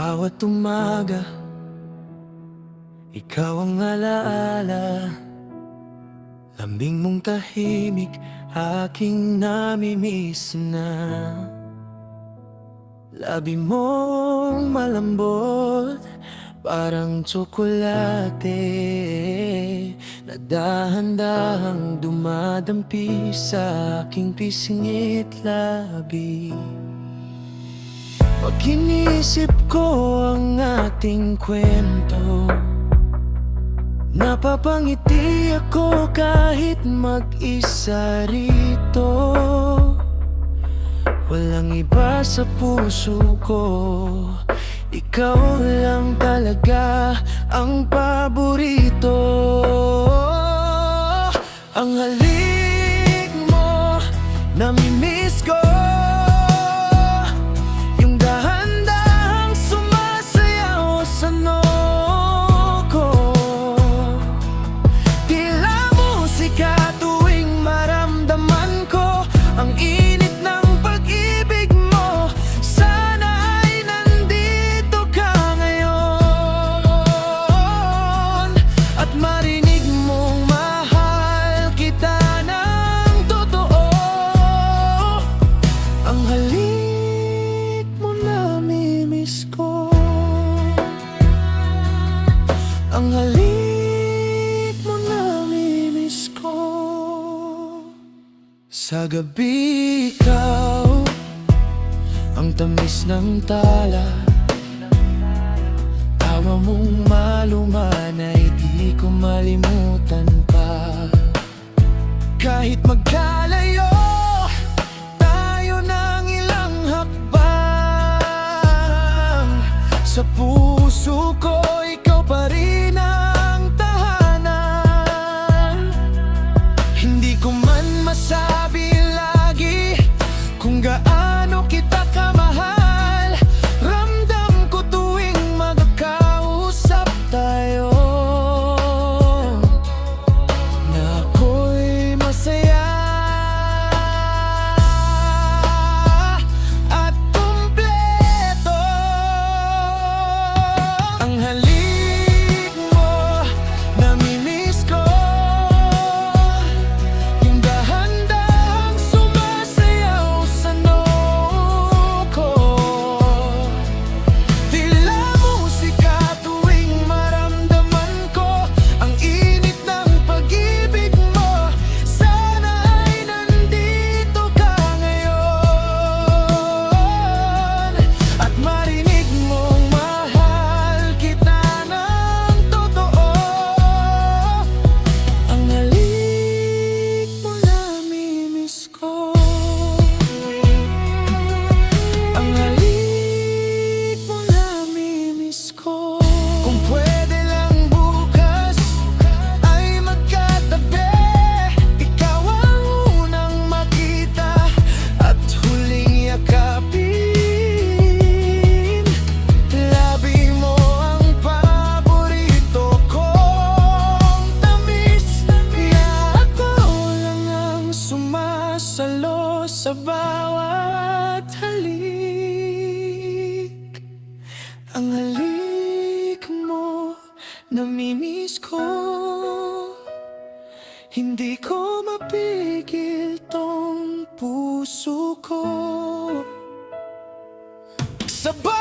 Bawat umaga, ikaw ang alaala. Lambing mong tahimik, aking namimiss na. Labi mong malambot, parang tsokolate, na dahan-dahang dumadampi sa aking pisngit labi. Pag inisip ko ang ating kwento, napapangiti ako kahit mag-isa rito. Walang iba sa puso ko, ikaw lang talaga ang paborito. Ang halik mo, namimiss ko. Yung dahan-dahang sumasayaw sa noo ko. Tila musika tuwing maramdaman ko ang init ng pag-ibig mo. Sana ay nandito ka ngayon at marinig mong mahal kita ng totoo. Ang halik mo, namimiss ko. Ang halik mo, namimiss ko. Sa gabi ikaw ang tamis ng tala. Tawa mong maluman ay di ko malimutan pa. Kahit magkalayo tayo ng ilang hakbang, sa puso ko ikaw pa rin ang tahanan. Hindi ko man masabi lagi kung gaano kita kamahal. Ramdam ko tuwing magkakausap tayo na ako'y masaya at kumpleto. Ang halik mo, namimiss ko. Yung dahan-dahang sumasayaw sa noo ko. Tila musika tuwing maramdaman ko ang init ng pag-ibig mo. Sana ay nandito ka ngayon at marinig mong mahal kita ng totoo. Ang halik mo, namimiss ko. Ang halik mo, namimiss ko. Kung pwede lang bukas ay magkatabi, ikaw ang unang makita at huling yakapin. Labi mo ang paborito kong tamis, kaya ako lang ang sumasalo sa bawat halik. Ang halik mo, namimiss ko. Hindi ko mapigil tong puso ko. Sabay